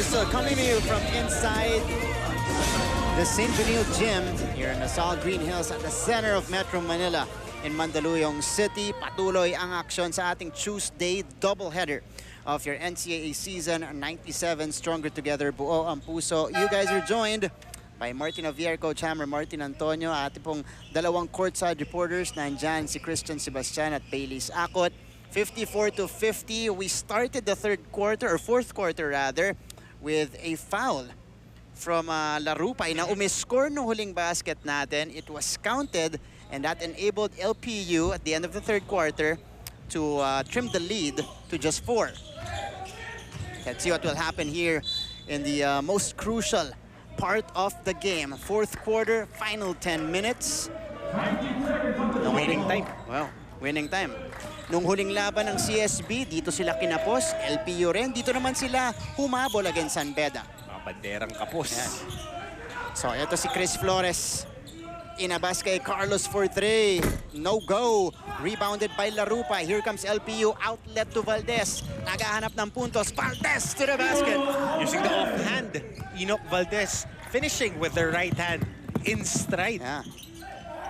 So coming to you from inside the St. Benilde Gym here in the Salle Green Hills at the center of Metro Manila in Mandaluyong City. Patuloy ang aksyon sa ating Tuesday doubleheader of your NCAA season 97 Stronger Together, buo ang puso. You guys are joined by Martin Javier, Coach Hammer, Martin Antonio, ating pong dalawang courtside reporters. Nandyan si Christian Sebastian at Bailey's Akot. 54-50. We started the fourth quarter rather, with a foul from Larupay na umiscore no huling basket natin. It was counted and that enabled LPU at the end of the third quarter to trim the lead to just 4. Let's see what will happen here in the most crucial part of the game. Fourth quarter, final 10 minutes. Winning time. Well, winning time. Nung huling laban ng CSB, dito sila kinapos. LPU rin. Dito naman sila humabol against San Beda. Mga banderang kapos. Yan. So, ito si Chris Flores. Inabas kay Carlos for 3. No go. Rebounded by Larupay. Here comes LPU. Outlet to Valdez. Nagahanap ng puntos. Valdez to the basket. Using the offhand. Enoch Valdez finishing with the right hand in stride. Yeah.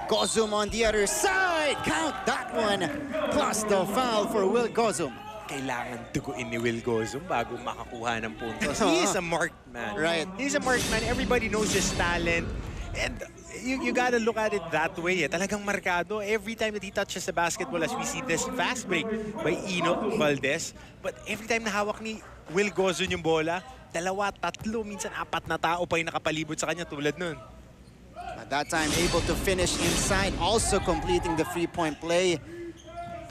Gozum on the other side. Count that one. Plus the foul for Will Gozum. Kailangan duguin ni Will Gozum bago makakuha ng puntos. He is a marked man. Right. He's a marked man. Everybody knows his talent. And you gotta look at it that way. Talagang markado. Every time that he touches the basketball, as we see this fast break by Enoch Valdez. But every time na hawak ni Will Gozum yung bola, 2, 3, minsan 4 na tao pa yung nakapalibot sa kanya tulad nun. At that time, able to finish inside, also completing the three-point play.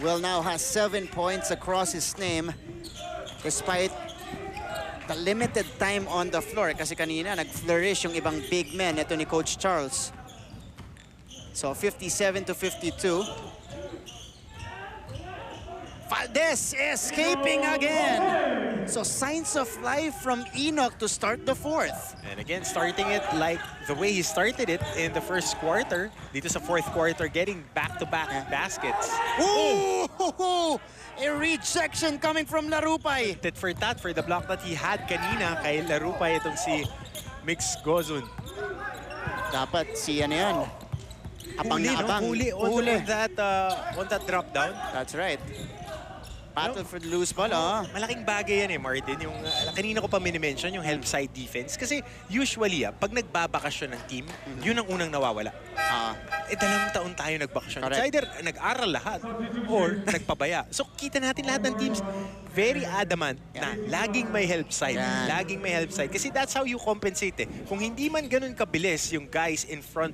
Will now has 7 points across his name, despite the limited time on the floor. Kasi kanina, nag-flourish yung ibang big men. Ito ni Coach Charles. So, 57-52. Valdez escaping again. So signs of life from Enoch to start the fourth. And again, starting it like the way he started it in the first quarter. Dito sa fourth quarter, getting back-to-back baskets. Ooh! A rejection coming from Larupay. Tit for tat for the block that he had kanina kay Larupay, itong si Mix Gozun. Dapat si ano yan. Abang na abang. Huli on that drop down. That's right. Battle for the loose ball, oh. Malaking bagay yan Martin. Yung kanina ko pa minimension, yung help side defense. Kasi usually, pag nagbabakasyon ng team, yun ang unang nawawala. 2 taon tayo nagbakasyon. It's either nag-aral lahat or nagpabaya. So kita natin lahat ng teams very adamant na laging may help side. Laging may help side. Kasi that's how you compensate Kung hindi man ganun kabilis yung guys in front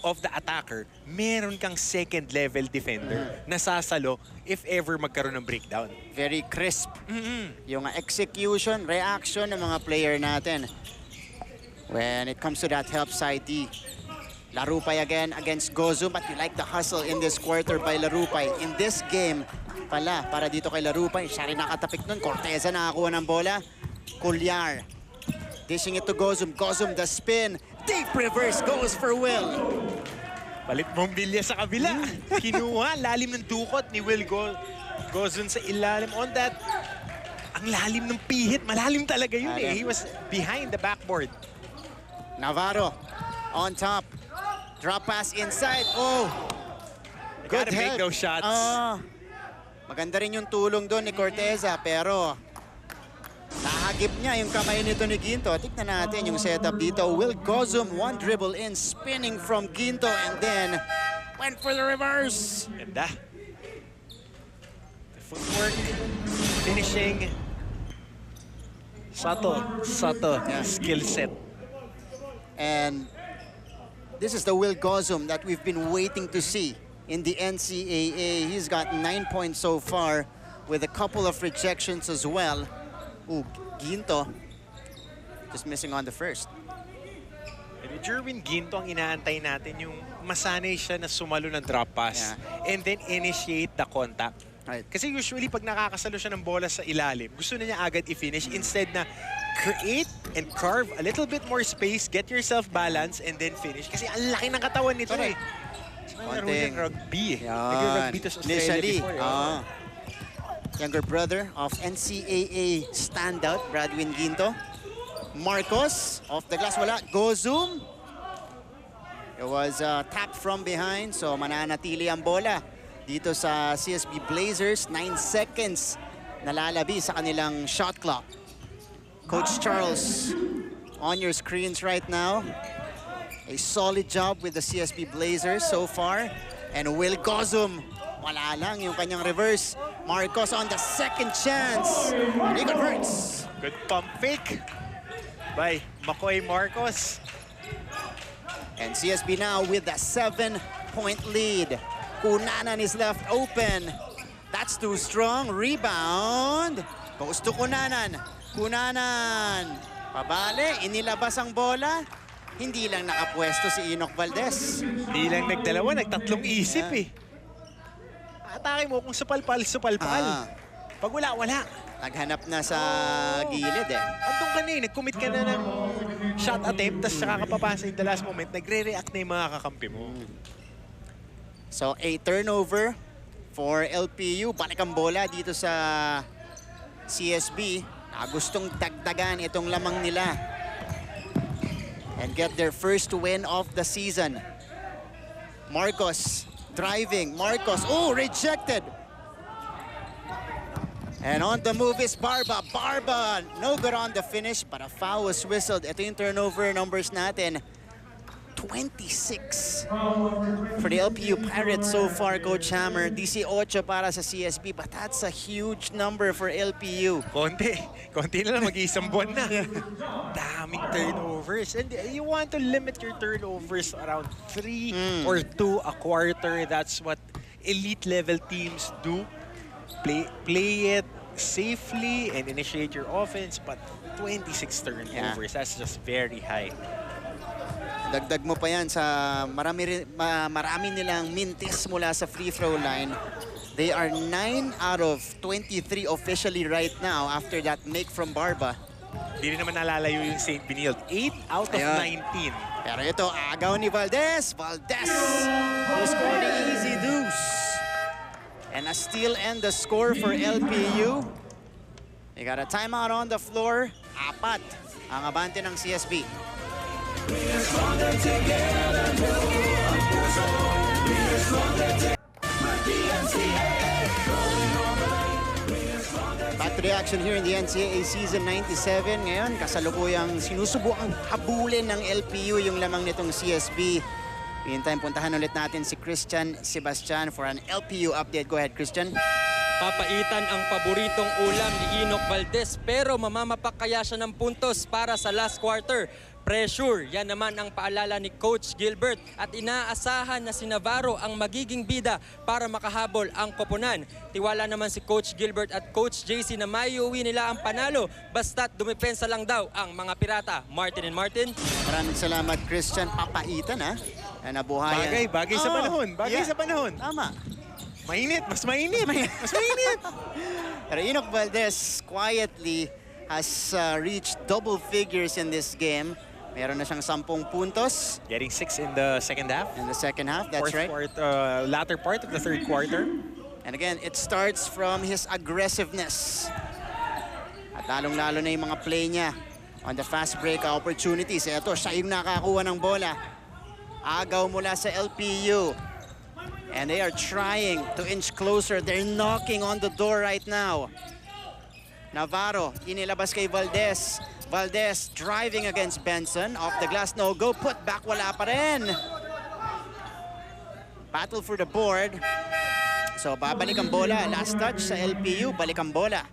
of the attacker, meron kang second level defender na sasalo if ever magkaroon ng breakdown. Very crisp. Yung execution, reaction ng mga player natin. When it comes to that help side D. Larupay again against Gozum, but you like the hustle in this quarter by Larupay. In this game pala, para dito kay Larupay, siya rin nakatapik nun. Corteza nakakuha ng bola. Culyar. Dishing it to Gozum. Gozum the spin. Deep reverse goes for Will. Palit bombilya sa kabila. Kinuha, lalim ng dukot ni Will Gozun sa ilalim. On that, ang lalim ng pihit. Malalim talaga yun He was behind the backboard. Navarro on top. Drop pass inside. Oh! Good Gotta make those shots. Maganda rin yung tulong doon ni Corteza, pero nahagip niya yung kamay nito ni Ginto. Tignan natin yung setup dito. Will Gozum, one dribble in, spinning from Ginto, and then went for the reverse. Ganda. The footwork, finishing. Subtle skill set. And this is the Will Gozum that we've been waiting to see in the NCAA. He's got 9 points so far with a couple of rejections as well. Ooh, Ginto just missing on the first. Jerwin Ginto ang inaantay natin, yung masanay siya na sumalo ng drop pass and then initiate the contact. Right. Kasi usually pag nakakasalo siya ng bola sa ilalim, gusto na niya agad i-finish instead na create and carve a little bit more space, get yourself balance, and then finish. Kasi ang laki ng katawan nito Konting rugby. Nag-rugby to sa Australia before. younger brother of NCAA standout Bradwin Ginto. Marcos, off the glass, wala. Go zoom. It was tapped from behind, so mananatili ang bola dito sa CSB Blazers. 9 seconds nalalabi sa kanilang shot clock. Coach Charles on your screens right now. A solid job with the CSB Blazers so far. And Will Gozum, wala lang yung kanyang reverse. Marcos on the second chance. And he converts. Good pump fake by McCoy Marcos. And CSB now with a 7-point lead. Cunanan is left open. That's too strong. Rebound. Goes to Cunanan. Cunanan. Pabale, inilabas ang bola. Hindi lang nakapwesto si Enoch Valdez. Hindi lang nagdalawa, nagtatlong isip eh. Atake mo kung supalpal, supalpal. Pag wala, wala. Naghanap na sa gilid eh. Andun ka na eh, nag-commit ka na ng shot attempt, tapos saka kapapasa in the last moment, nagre-react na yung mga kakampi mo. So a turnover for LPU. Balik ang bola dito sa CSB. Gustong dagdagan itong lamang nila and get their first win of the season. Marcos driving. Marcos, oh, rejected. And on the move is Barba. Barba, no good on the finish, but a foul was whistled. Ito yung turnover numbers natin. 26 for the LPU Pirates so far, Coach Hammer. 18 para sa CSB, but that's a huge number for LPU. Konti na lang, mag-iisang buwan na. Daming turnovers. And you want to limit your turnovers around 3 or 2 a quarter. That's what elite level teams do. Play it safely and initiate your offense, but 26 turnovers, that's just very high. Dagdag mo pa yan sa marami nilang mintis mula sa free throw line. They are 9 out of 23 officially right now after that make from Barba. Hindi rin naman nalalayo yung St. Benilde. 8 out of 19. Pero ito, agaw ni Valdez. Valdez who scored the easy deuce. And a steal and the score for LPU. They got a timeout on the floor. 4 ang abante ng CSB. Back to the action here in the NCAA Season 97. Ngayon, kasalukuyang sinusubukang habulin ng LPU yung lamang nitong CSB. Meantime, puntahan ulit natin si Christian Sebastian for an LPU update. Go ahead, Christian. Papaitan ang paboritong ulam ni Enoch Valdez pero mamamak kaya siya ng puntos para sa last quarter. Pressure, yan naman ang paalala ni Coach Gilbert at inaasahan na si Navarro ang magiging bida para makahabol ang koponan. Tiwala naman si Coach Gilbert at Coach JC na maiuwi nila ang panalo basta't dumipensa lang daw ang mga pirata. Martin and Martin. Maraming salamat, Christian. Papaitan ha. Nabuhayan. Bagay sa panahon. Bagay sa panahon. Tama. Mainit, mas mainit. Mas mainit. Pero Enoch Valdez quietly has reached double figures in this game. Meron na siyang 10 puntos. Getting 6 in the second half. In the second half, that's right. Latter part of the third quarter. And again, it starts from his aggressiveness. At lalong-lalo na yung mga play niya on the fast break opportunities. Ito, siya yung nakakuha ng bola. Agaw mula sa LPU. And they are trying to inch closer. They're knocking on the door right now. Navarro, inilabas kay Valdez. Valdez driving against Benson. Off the glass, no go. Put back, wala pa rin. Battle for the board. So, babalik ang bola. Last touch sa LPU. Balik ang bola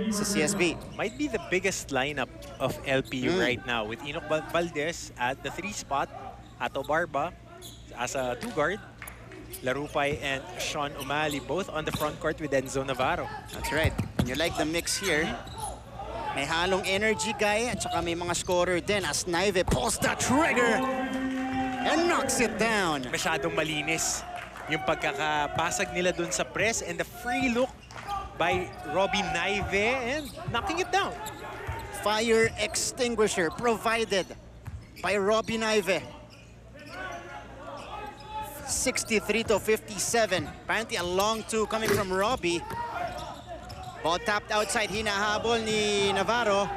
sa CSB. Might be the biggest lineup of LPU right now with Enoch Valdez at the 3 spot. Ato Barba as a 2 guard. Larupay and Sean Umali both on the front court with Enzo Navarro. That's right. And you like the mix here. May halong energy guy at saka may mga scorer din as Naive pulls the trigger and knocks it down. Masyadong malinis yung pagkakapasag nila dun sa press and the free look by Robbie Naive and knocking it down. Fire extinguisher provided by Robbie Naive. 63 to 57. Apparently a long two coming from Robbie. Ball tapped outside, hinahabol ni Navarro.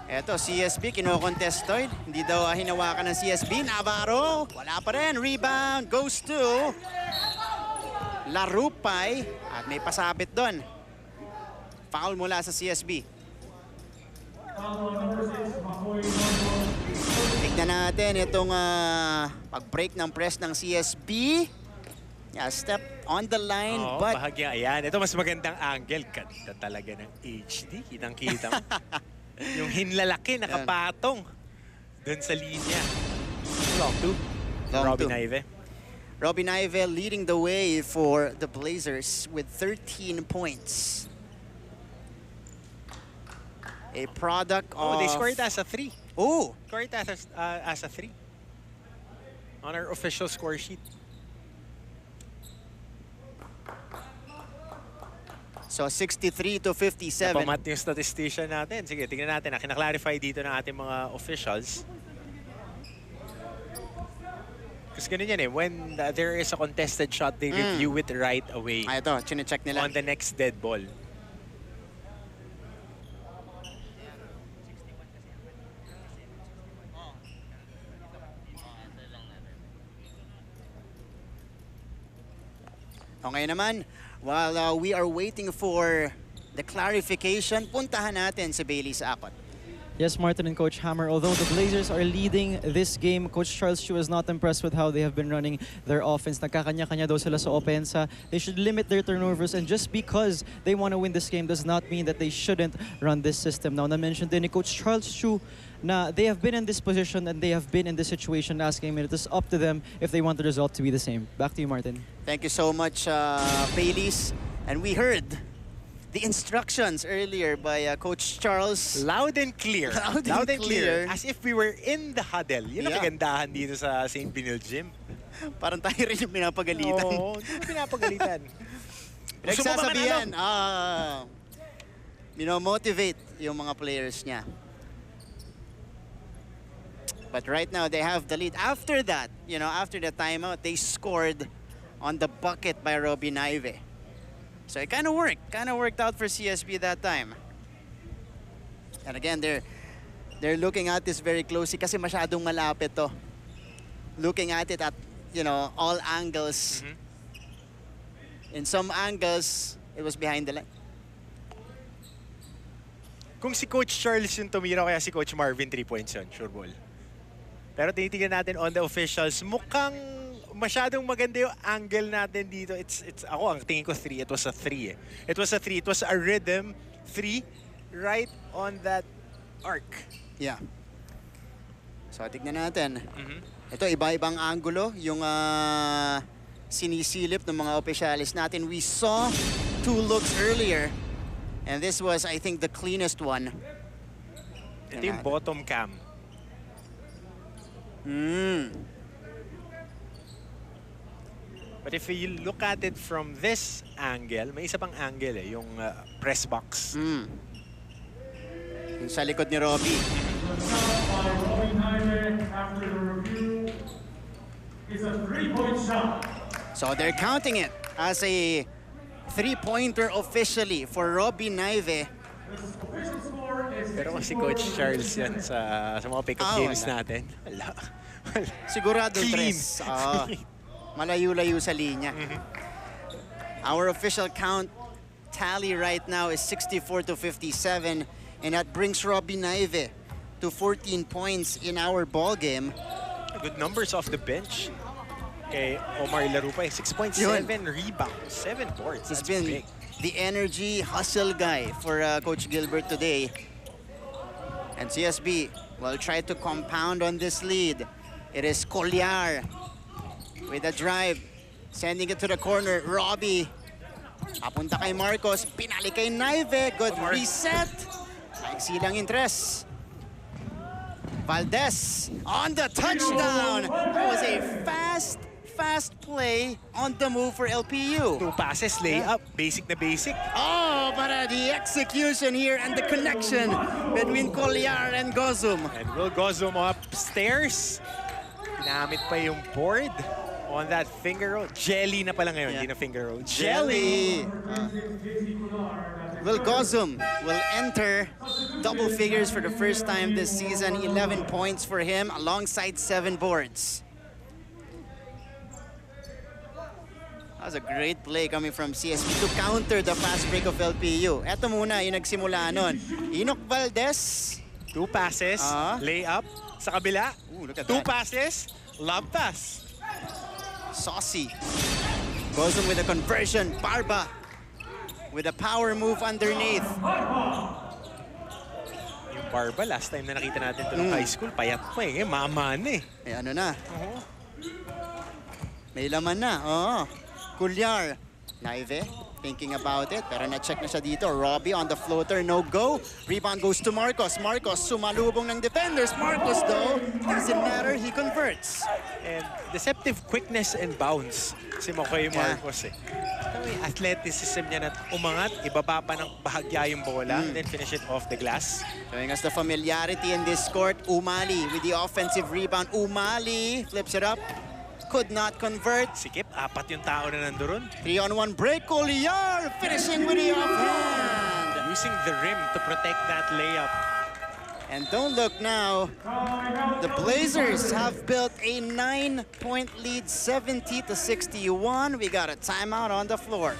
Eto, CSB, kinokontestoid. Hindi daw hinawakan ng CSB. Navarro, wala pa rin. Rebound goes to Larupay. At may pasabit doon. Foul mula sa CSB. Tignan natin itong pag-break ng press ng CSB. Yeah, step on the line, Oo, but... bahagya. Ayan, ito mas magandang angle. Ganda talaga ng HD. Kitang-kita mo. Yung hinlalaki, nakapatong doon sa linya. Long two. Robin Ive. Robin Ive leading the way for the Blazers with 13 points. A product of... Oh, they scored as a 3. Oh! Scored as a 3. On our official score sheet. So 63 to 57. Napamat yung statistician natin. Sige, tingnan natin. Kinaklarify dito ng ating mga officials. Kasi ganun yan eh. When there is a contested shot, they review it right away. Ito, chine-check nila. On the next dead ball. Okay naman, while we are waiting for the clarification, puntahan natin si Bailey sa akot. Yes, Martin and Coach Hammer, although the Blazers are leading this game, Coach Charles Chu is not impressed with how they have been running their offense. Nagkakanya-kanya daw sila sa opensa. They should limit their turnovers, and just because they want to win this game does not mean that they shouldn't run this system. Now, na-mention din ni Coach Charles Chu na they have been in this position and they have been in this situation last game, and it is up to them if they want the result to be the same. Back to you, Martin. Thank you so much, Baileys. And we heard the instructions earlier by Coach Charles. Loud and clear. Loud and clear. As if we were in the huddle. Yun ang Yeah. kagandahan dito sa St. Benilde Gym. Parang tayo rin yung pinapagalitan. Oo, hindi mo pinapagalitan. Gusto mo ba Nagsasabihan, manalo? motivate yung mga players niya. But right now, they have the lead. After that, after the timeout, they scored on the bucket by Robin Ive. So it kind of worked out for CSB that time. And again, they're looking at this very closely kasi masyadong malapit to. Looking at it at, all angles. In some angles, it was behind the line. Kung si Coach Charles yung tumira, kaya si Coach Marvin 3 points yun, sure ball. Pero tinitingnan natin on the officials, mukhang masyadong maganda yung angle natin dito. Ako, ang tingin ko 3. It was a 3 eh. It was a 3. It was a rhythm 3 right on that arc. Yeah. So, tignan natin. Ito, iba-ibang angulo yung sinisilip ng mga opisyalis natin. We saw 2 looks earlier. And this was, I think, the cleanest one. Ito yung bottom cam. But if you look at it from this angle, may isa pang angle eh, yung press box. Yung sa likod ni Robbie. After the review, is a 3-point shot. So they're counting it as a 3-pointer officially for Robbie Naive. Official score is Pero kung si Coach Charles yan sa mga pick-up games natin, wala. Sigurado Clean. tres. Malayo-layo sa linya. Our official count tally right now is 64 to 57, and that brings Robbie Naive to 14 points in our ball game. Good numbers off the bench. Kay Omar Larupay, 6.7 rebounds, 7 boards. He's That's been big. the energy hustle guy for Coach Gilbert today. And CSB will try to compound on this lead. It is Colliar with a drive, sending it to the corner. Robbie, papunta kay Marcos, pinali kay Naive. Good reset. Naiksi lang interest. Valdez on the touchdown. That was a fast play on the move for LPU. 2 passes, layup, basic na basic. Oh, but the execution here and the connection between Colliar and Gozum. And Will Gozum upstairs. Ginamit pa yung board on that finger roll. Jelly na pala ngayon, hindi na finger roll. Jelly! Will Gozum will enter double figures for the first time this season. 11 points for him alongside 7 boards. That was a great play coming from CSB to counter the fast break of LPU. Eto muna yung nagsimula nun. Enoch Valdez. 2 passes, layup sa kabila. Ooh, look at 2 that. passes, lob pass. Saucy. Gozum with a conversion. Barba with a power move underneath. Yung Barba, last time na nakita natin ito ng high school, payat pa eh. Maman eh. Eh, ano na? May laman na. Oo. Culyar. Naive, thinking about it. Pero na-check na siya dito. Robbie on the floater, no go. Rebound goes to Marcos. Marcos sumalubong ng defenders. Marcos though, doesn't matter, he converts. And deceptive quickness and bounce si Mokoy Marcos eh. Yung athleticism niya na umangat, ibaba pa ng bahagya yung bola, then finish it off the glass. Showing us the familiarity in this court. Umali with the offensive rebound. Umali flips it up. Could not convert. Sikip, 4 yung tao na nandoon. 3-on-1 break. Culyar finishing with the offhand. Using the rim to protect that layup. And don't look now. The Blazers have built a 9-point lead, 70-61. We got a timeout on the floor.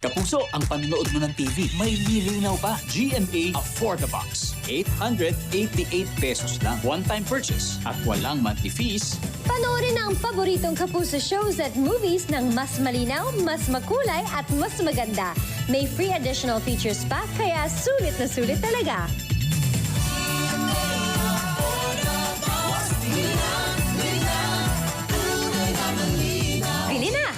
Kapuso, ang panonood mo ng TV, may lilinaw pa. GMA Afford-a-Box. 888 pesos lang. One-time purchase at walang monthly fees. Panoorin ang paboritong Kapuso shows at movies ng mas malinaw, mas makulay at mas maganda. May free additional features pa, kaya sulit na sulit talaga. Pili na!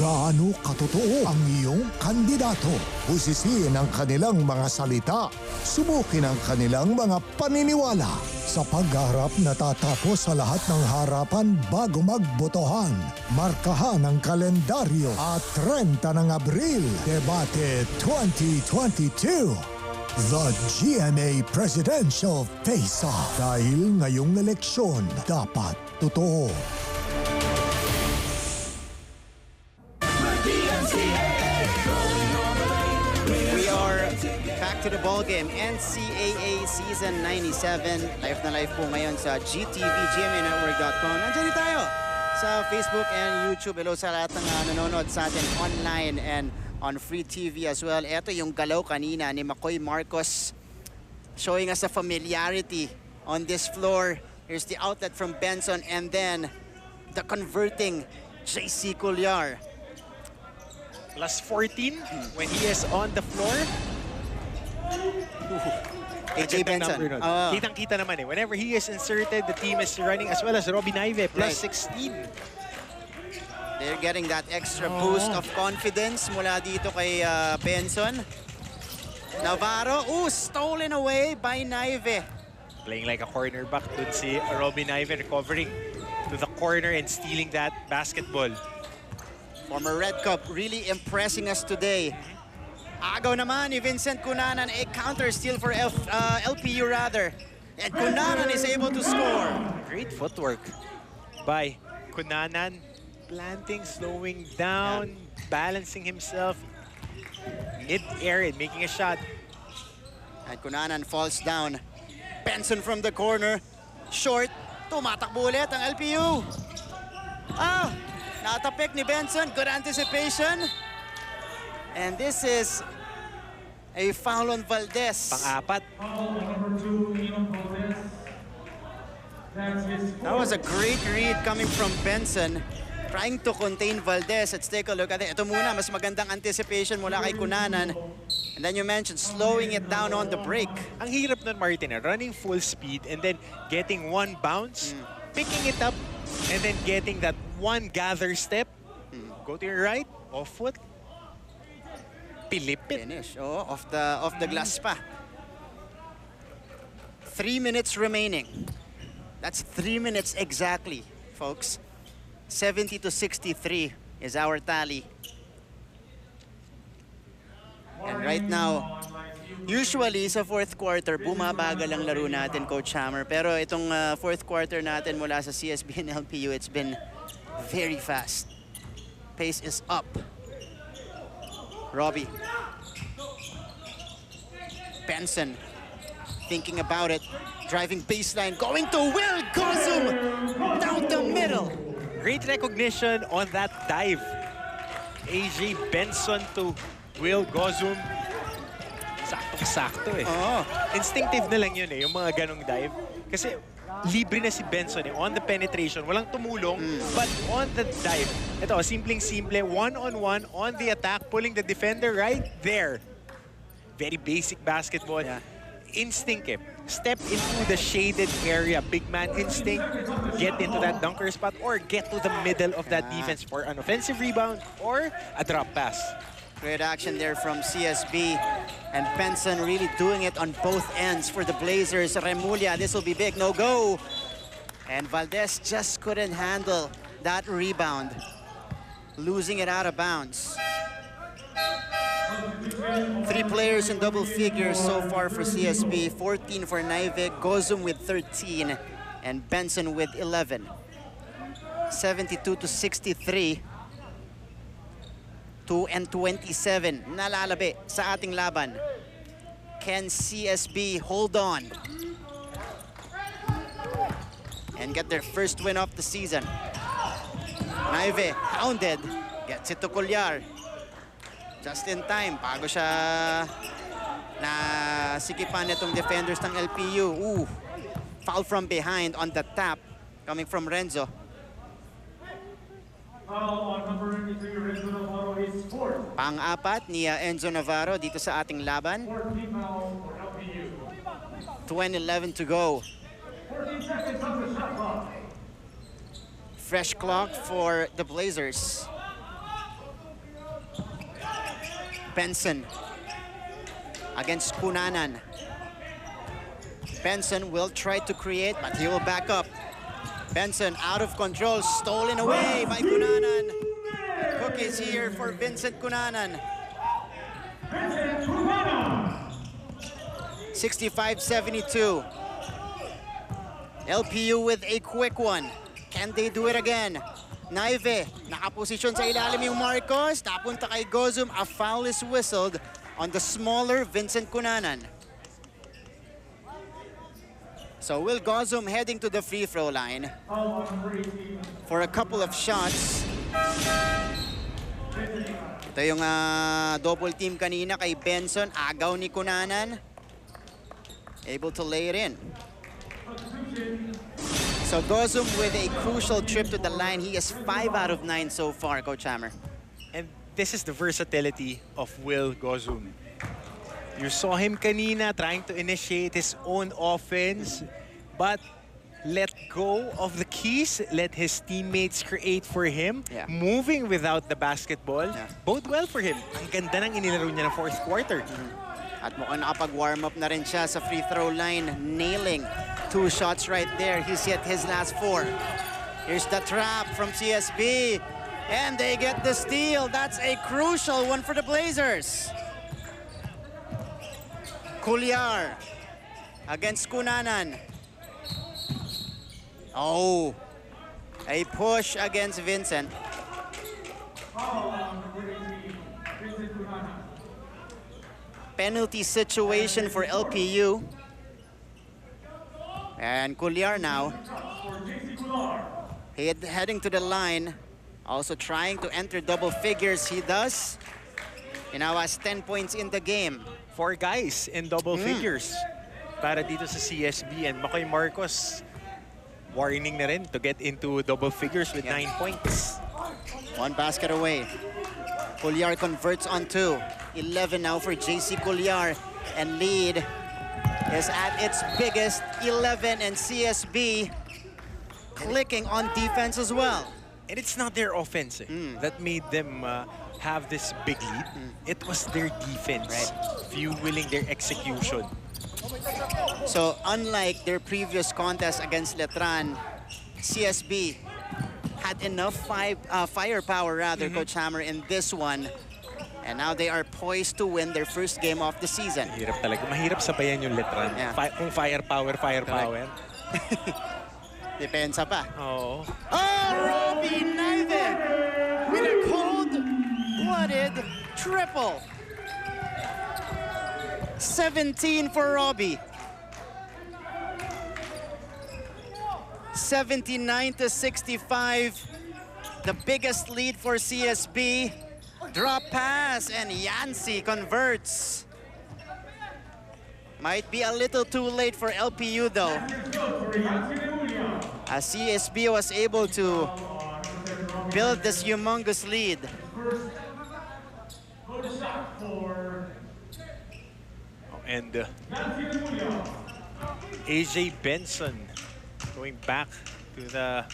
Gaano katotoo ang iyong kandidato? Busisiin ang kanilang mga salita. Subukin ang kanilang mga paniniwala. Sa pagharap na tatapos sa lahat ng harapan bago magbotohan. Markahan ang kalendaryo at 30 ng Abril. Debate 2022. The GMA Presidential Face-Off. Dahil ngayong eleksyon, dapat totoo. We are back to the ball game. NCAA Season 97. Live na live po ngayon sa GTV, GMAnetwork.com. Nandiyan din tayo sa Facebook and YouTube. Hello sa lahat ng nanonood sa atin online and on free TV as well. Ito yung galaw kanina ni Mokoy Marcos showing us a familiarity on this floor. Here's the outlet from Benson and then the converting JC Culyar. Plus 14 when he is on the floor. AJ Benson. Kitang-kita naman eh. Whenever he is inserted, the team is running as well as Robbie Naive, plus 16. They're getting that extra boost of confidence mula dito kay Benson. Navarro, stolen away by Naive. Playing like a cornerback dun si Robbie Naive, recovering to the corner and stealing that basketball. Former Red Cup really impressing us today. Agaw naman ni Vincent Cunanan, a counter steal for LPU rather. And Cunanan is able to score. Great footwork by Cunanan. Planting, slowing down, balancing himself mid-air and making a shot. And Cunanan falls down. Benson from the corner. Short. Tumatakbo ulit ang LPU. Natapik ni Benson. Good anticipation. And this is a foul on Valdez. Pang-apat. That was a great read coming from Benson. Trying to contain Valdez. Let's take a look at it. Ito muna, mas magandang anticipation mula kay Cunanan. And then you mentioned slowing it down on the break. Ang hirap nun, Martin, running full speed and then getting one bounce, picking it up, and then getting that one gather step. Go to your right, off foot, pilipit. Finish. Off the glass pa. 3 minutes remaining. That's 3 minutes exactly, folks. 70-63 is our tally. And right now, Usually, sa fourth quarter, bumabagal ang laro natin, Coach Hammer. Pero itong fourth quarter natin mula sa CSB and LPU, it's been very fast. Pace is up. Robbie. Benson, thinking about it. Driving baseline, going to Will Gozum down the middle. Great recognition on that dive. AJ Benson to Will Gozum. Sakto-sakto eh. Instinctive na lang yun eh, yung mga ganong dive. Kasi libre na si Benson eh. On the penetration, walang tumulong. But on the dive, ito, simpleng-simple, one-on-one on the attack, pulling the defender right there. Very basic basketball. Yeah. Instinct eh. Step into the shaded area. Big man instinct. Get into that dunker spot or get to the middle of that defense for an offensive rebound or a drop pass. Great action there from CSB. And Benson really doing it on both ends for the Blazers. Remulla, this will be big, no go. And Valdez just couldn't handle that rebound. Losing it out of bounds. 3 players in double figures so far for CSB. 14 for Naive, Gozum with 13, and Benson with 11. 72-63. 2-27. Nalalabi sa ating laban. Can CSB hold on and get their first win of the season? Naive, hounded. Gets it to Cuellar. Just in time, bago siya nasikipan itong defenders ng LPU. Ooh, foul from behind on the tap coming from Renzo. Foul on number 83, Renzo Navarro, is fourth. Pang-apat ni Enzo Navarro dito sa ating laban. 14 foul for LPU. 2:11 to go. 14 seconds on the shot clock. Fresh clock for the Blazers. Benson against Cunanan. Benson will try to create, but he will back up. Benson out of control, stolen away by Cunanan. Cookies here for Vincent Cunanan. 65-72. LPU with a quick one. Can they do it again? Naive, nakaposisyon sa ilalim yung Marcos. Napunta kay Gozum. A foul is whistled on the smaller Vincent Cunanan. So Will Gozum heading to the free throw line for a couple of shots. Ito yung double team kanina kay Benson. Agaw ni Cunanan. Able to lay it in. So Gozum with a crucial trip to the line. He is 5 out of 9 so far, Coach Hammer. And this is the versatility of Will Gozum. You saw him kanina trying to initiate his own offense, but let go of the keys, let his teammates create for him, moving without the basketball, bode well for him. Ang ganda ng inilaro niya ng fourth quarter. At mukhang nakapag-warm up na rin siya sa free throw line, nailing 2 shots right there. He's hit his last 4. Here's the trap from CSB, and they get the steal. That's a crucial one for the Blazers. Cuellar against Cunanan. Oh, a push against Vincent. Penalty situation for LPU. And Cuellar now heading to the line, also trying to enter double figures. He does. He now has 10 points in the game. 4 guys in double figures para dito sa CSB, and Makoy Marcos warning na rin to get into double figures with 9 points. 1 basket away. Cuellar converts on 2. 11 now for JC Cuellar, and lead is at its biggest, 11, and CSB clicking on defense as well. And it's not their offense that made them have this big lead. It was their defense fueling their execution. So unlike their previous contest against Letran, CSB had enough firepower, rather, Coach Hammer, in this one And now they are poised to win their first game of the season. Mahirap talaga. Mahirap sabayan yung letran. Yeah. Kung firepower. Depensa pa. Oo. Oh, Robbie Naive with a cold-blooded triple. 17 for Robbie. 79-65. The biggest lead for CSB. Drop pass and Yancy converts. Might be a little too late for LPU though, as CSB was able to build this humongous lead. And AJ Benson going back to the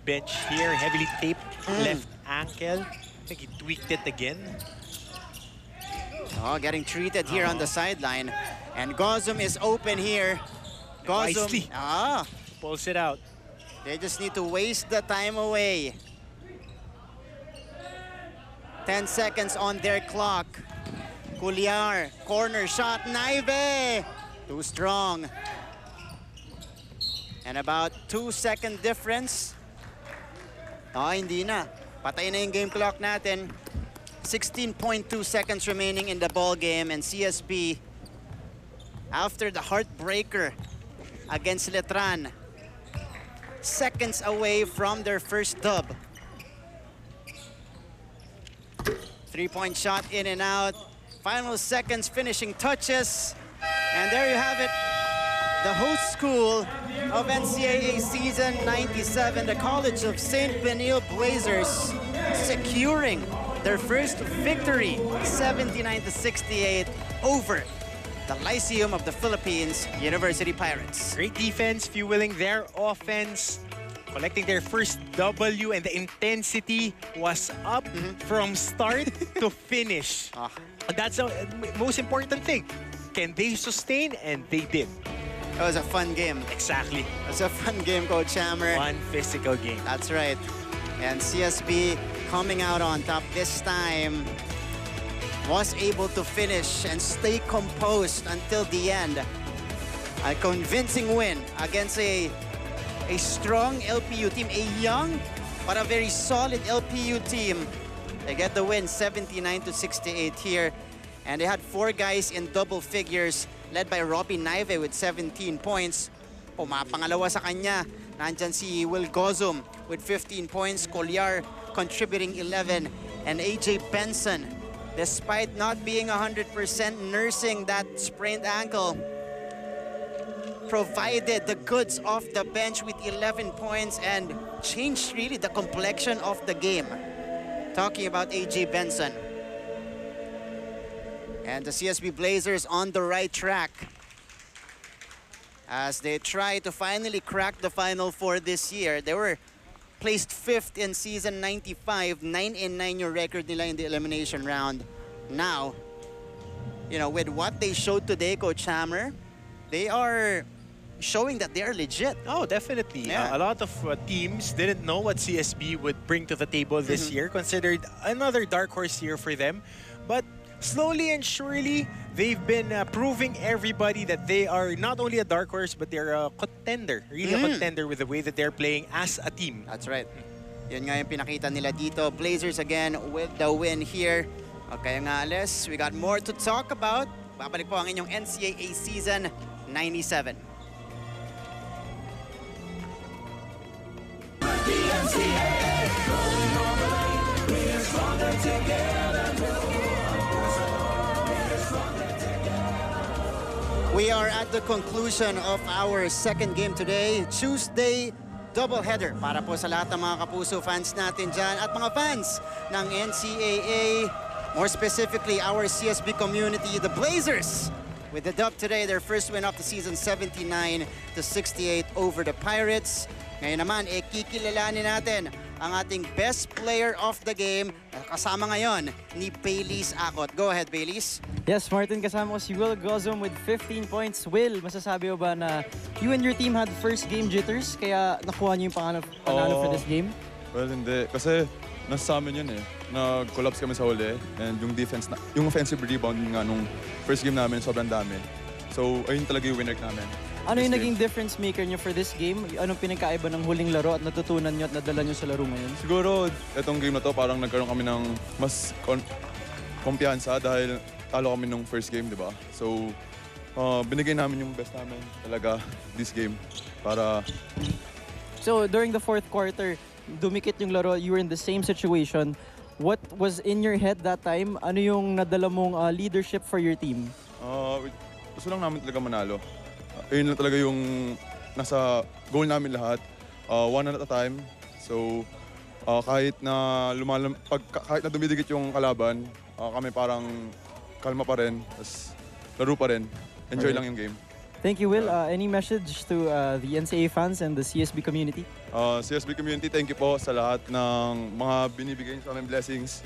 bench here, heavily taped left ankle. I think he tweaked it again. Oh, getting treated here on the sideline. And Gozum is open here. Gozum, Wisely. pulls it out. They just need to waste the time away. 10 seconds on their clock. Cuellar, corner shot, Naive! Too strong. And about 2-second difference. Hindi na. Patay na yung game clock natin. 16.2 seconds remaining in the ball game, and CSB, after the heartbreaker against Letran, seconds away from their first dub. 3-point shot in and out. Final seconds, finishing touches. And there you have it. The host school of NCAA season 97, the College of St. Benilde Blazers, securing their first victory, 79-68 over the Lyceum of the Philippines, University Pirates. Great defense, fueling their offense, collecting their first W, and the intensity was up from start to finish. That's the most important thing. Can they sustain? And they did. It was a fun game. Exactly. It was a fun game, Coach Hammer. One physical game. That's right. And CSB coming out on top this time was able to finish and stay composed until the end. A convincing win against a strong LPU team, a young but a very solid LPU team. They get the win 79-68 here. And they had 4 guys in double figures, led by Robbie Naive with 17 points. Pumapangalawa sa kanya, nandyan si Will Gozum with 15 points, Cuellar contributing 11, and AJ Benson, despite not being 100% nursing that sprained ankle, provided the goods off the bench with 11 points and changed really the complexion of the game. Talking about AJ Benson. And the CSB Blazers on the right track as they try to finally crack the Final Four this year. They were placed 5th in season 95, 9-9 your record nila in the elimination round. Now, you know, with what they showed today, Coach Hammer, they are showing that they are legit. Oh, definitely. Yeah. A lot of teams didn't know what CSB would bring to the table this year, considered another dark horse year for them. But slowly and surely, they've been proving everybody that they are not only a dark horse, but they're a contender. Really a contender with the way that they're playing as a team. That's right. Yun nga yung pinakita nila dito. Blazers again with the win here. Okay nga, Les, we got more to talk about. Babalik po ang inyong NCAA season 97. We are at the conclusion of our second game today, Tuesday doubleheader para po sa lahat ng mga Kapuso fans natin dyan at mga fans ng NCAA, more specifically our CSB community, the Blazers. With the dub today, their first win of the season, 79-68 over the Pirates. Ngayon naman, kikilalanin natin ang ating best player of the game, kasama ngayon ni Baylis Acot. Go ahead, Baylis. Yes, Martin, kasama ko si Will Gozum with 15 points. Will, masasabi mo ba na you and your team had first game jitters, kaya nakuha niyo yung panalo for this game? Well, hindi. Kasi nasa amin yun eh. Nag-collapse kami sa huli and yung defense, yung offensive rebound nga nung first game namin sobrang dami. So ayun talaga yung winner namin. Ano yung naging difference maker nyo for this game? Anong pinagkaiba ng huling laro at natutunan nyo at nadala nyo sa laro ngayon? Siguro itong game na to parang nagkaroon kami ng mas kumpiyansa dahil talo kami nung first game, di ba? So binigay namin yung best namin talaga this game para... So during the fourth quarter, dumikit yung laro, you were in the same situation. What was in your head that time? Ano yung nadala mong leadership for your team? Gusto lang namin talaga manalo. Ayun lang talaga yung nasa goal namin lahat. One at a time. So kahit na kahit na dumidikit yung kalaban, kami parang kalma pa rin. Tas laro pa rin. Enjoy lang yung game. Thank you, Will. Any message to the NCAA fans and the CSB community? CSB community, thank you po sa lahat ng mga binibigay sa aming blessings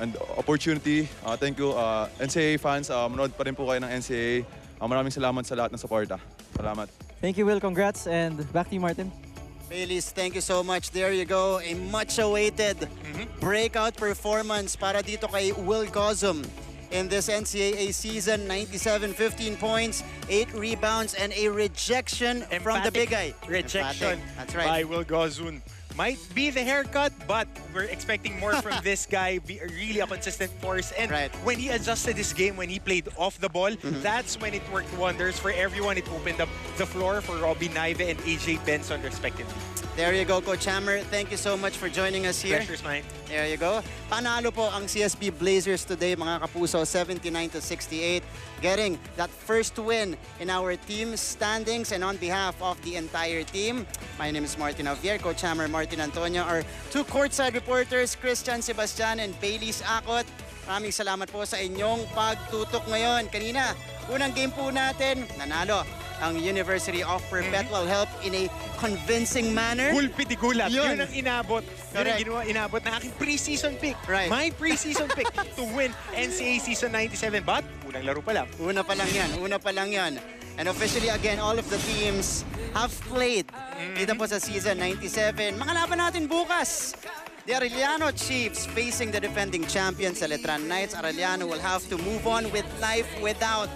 and opportunity. Thank you. NCAA fans, manood pa rin po kayo ng NCAA. Maraming salamat sa lahat ng suporta. Salamat. Thank you, Will. Congrats. And back to you, Martin. Baileys, thank you so much. There you go. A much-awaited breakout performance para dito kay Will Gozum. In this NCAA season, 97, 15 points, 8 rebounds, and a rejection from the big guy. Rejection That's right. by Will Gozun. Might be the haircut, but we're expecting more from this guy. Be really a consistent force. And when he adjusted his game, when he played off the ball, that's when it worked wonders for everyone. It opened up the floor for Robbie Naive and AJ Benson, respectively. There you go, Coach Hammer. Thank you so much for joining us here. Pressure's mine. There you go. Panalo po ang CSB Blazers today, mga kapuso, 79-68. Getting that first win in our team standings. And on behalf of the entire team, my name is Martin Javier, Coach Hammer, Martin Antonio, our two courtside reporters, Christian Sebastian and Baileys Akot. Maraming salamat po sa inyong pagtutok ngayon. Kanina, unang game po natin, nanalo ang University of Perpetual Help in a convincing manner. Gulpi di gulat. Yun. Yun ang inabot. Correct. Yun ang inabot na aking pre-season pick. Right. My pre-season pick to win NCAA Season 97. But, unang laro pa lang. Una pa lang yan. Una pa lang yan. And officially, again, all of the teams have played dito po sa Season 97. Mga laban natin bukas. The Arellano Chiefs facing the defending champions, the Letran Knights. Arellano will have to move on with life without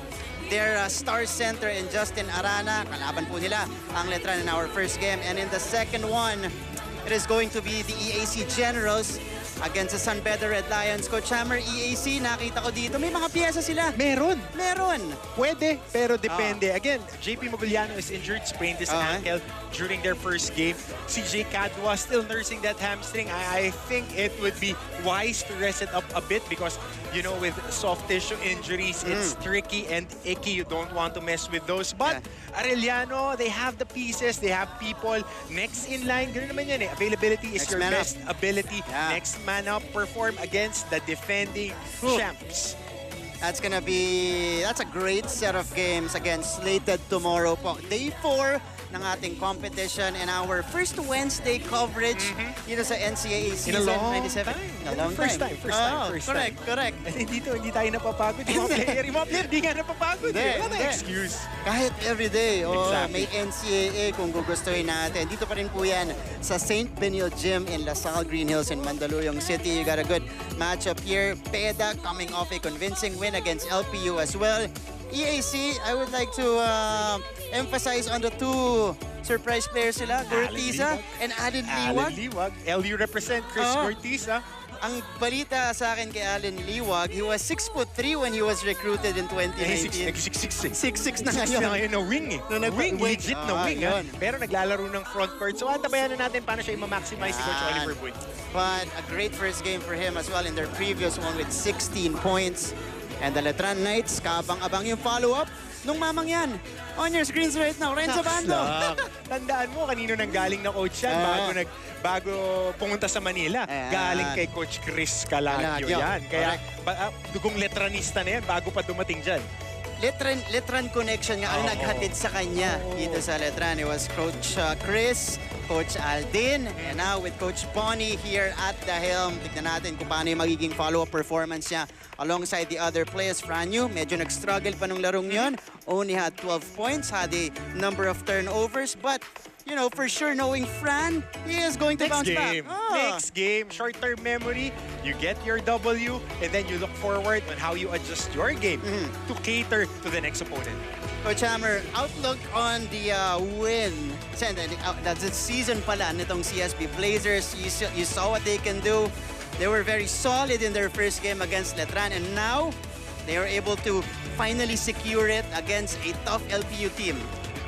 their star center in Justin Arana. Kalaban po nila ang Letran in our first game. And in the second one, it is going to be the EAC Generals against the San Pedro Red Lions. Coach Hammer, EAC, nakita ko dito, may mga piyesa sila. Meron. Meron. Pwede, pero depende. Again, JP Moguliano is injured, sprained his ankle during their first game. CJ Cadwa still nursing that hamstring. I think it would be wise to rest it up a bit because, you know, with soft tissue injuries, it's tricky and icky. You don't want to mess with those. But Arellano, they have the pieces, they have people. Next in line, ganoon naman yan eh. Availability is Next your man up. best ability. Next man up, perform against the defending champs. That's a great set of games again slated tomorrow po. Day 4 ng ating competition and our first Wednesday coverage dito sa NCAA season 97. In a long First time. Correct. At hindi tayo napapagod. Yung mga player, hindi nga napapagod. Wala Hindi. excuse. Kahit everyday, Exactly. may NCAA kung gugustuhin natin. Dito pa rin po yan sa St. Benilde Gym in Salle Green Hills in Mandaluyong City. You got a good matchup here. PEDA coming off a convincing win against LPU as well. EAC, I would like to emphasize on the two surprise players sila, Gortiza and Allen Liwag. LU represent Chris Gortiza. Ang balita sa akin kay Allen Liwag, he was 6'3" when he was recruited in 2019. 6'6" na ngayon. Na wing eh. Wing, legit na wing. yun. Pero naglalaro ng front court. So antabayan na natin paano siya i-maximize si Coach Oliver Boyd. But a great first game for him as well in their previous one with 16 points. And the Letran Knights, kaabang-abang yung follow-up nung mamang yan. On your screens right now, Renzo Bando. Tandaan mo, kanino nang galing na coach yan bago pumunta sa Manila. Galing kay Coach Chris Calagio yan. Kaya dugong letranista na yan bago pa dumating dyan. Letran connection nga ang naghatid sa kanya dito sa Letran. It was Coach Chris, Coach Aldin, and now with Coach Bonnie here at the helm. Tignan natin kung paano yung magiging follow-up performance niya alongside the other players. Franyu, medyo nag-struggle pa nung larong yon. Only had 12 points, had a number of turnovers, but you know, for sure knowing Fran, he is going to bounce back. Next game, short-term memory, you get your W, and then you look forward on how you adjust your game to cater to the next opponent. Coach Hammer, outlook on the win. That's the season pala nitong CSB Blazers. You saw what they can do. They were very solid in their first game against Letran, and now they are able to finally secure it against a tough LPU team.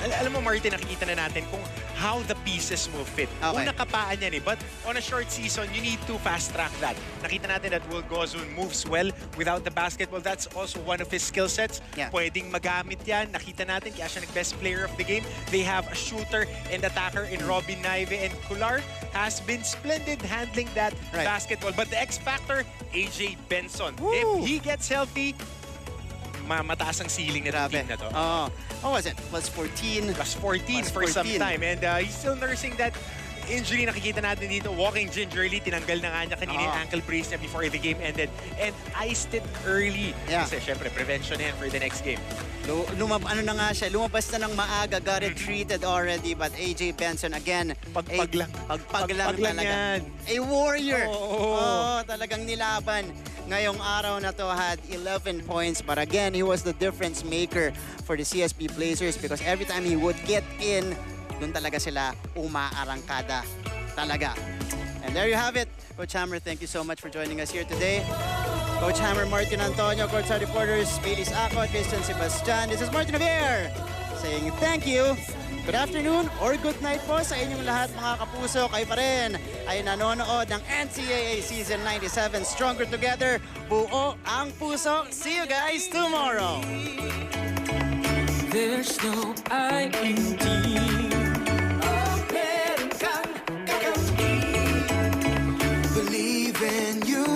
Alam mo, Martin, nakikita na natin kung how the pieces will fit. Okay. Una kapaan yan eh. But on a short season, you need to fast-track that. Nakita natin that Will Gozun moves well without the basketball. That's also one of his skill sets. Yeah. Pwedeng magamit yan. Nakita natin, kaya siya nag-best player of the game. They have a shooter and attacker in Robin Naive. And Kular has been splendid handling that basketball. But the X-factor, AJ Benson. Woo! If he gets healthy, mataas ang ceiling nito team na to. What was it? Plus 14. Plus 14 for some time. And he's still nursing that injury. Nakikita natin dito, walking gingerly. Tinanggal na nga niya kanina yung ankle brace niya before the game ended. And iced it early. Yeah. Kasi syempre, prevention yan for the next game. Ano na nga siya, lumabas na ng maaga, got it treated already. But AJ Benson, again, Pagpag lang. Pagpag lang talaga. Yan. A warrior. Oo. Talagang nilaban. Ngayong araw na to had 11 points. But again, he was the difference maker for the CSB Blazers because every time he would get in, doon talaga sila umaarangkada. Talaga. And there you have it. Coach Hammer, thank you so much for joining us here today. Coach Hammer, Martin Antonio, courtside reporters, Baileys Ako, Christian Sebastian. This is Martin Javier saying thank you. Good afternoon or good night po sa inyong lahat mga kapuso. Kayo pa rin ay nanonood ng NCAA Season 97 Stronger Together. Buo ang puso. See you guys tomorrow. There's no I in D. Believe in you.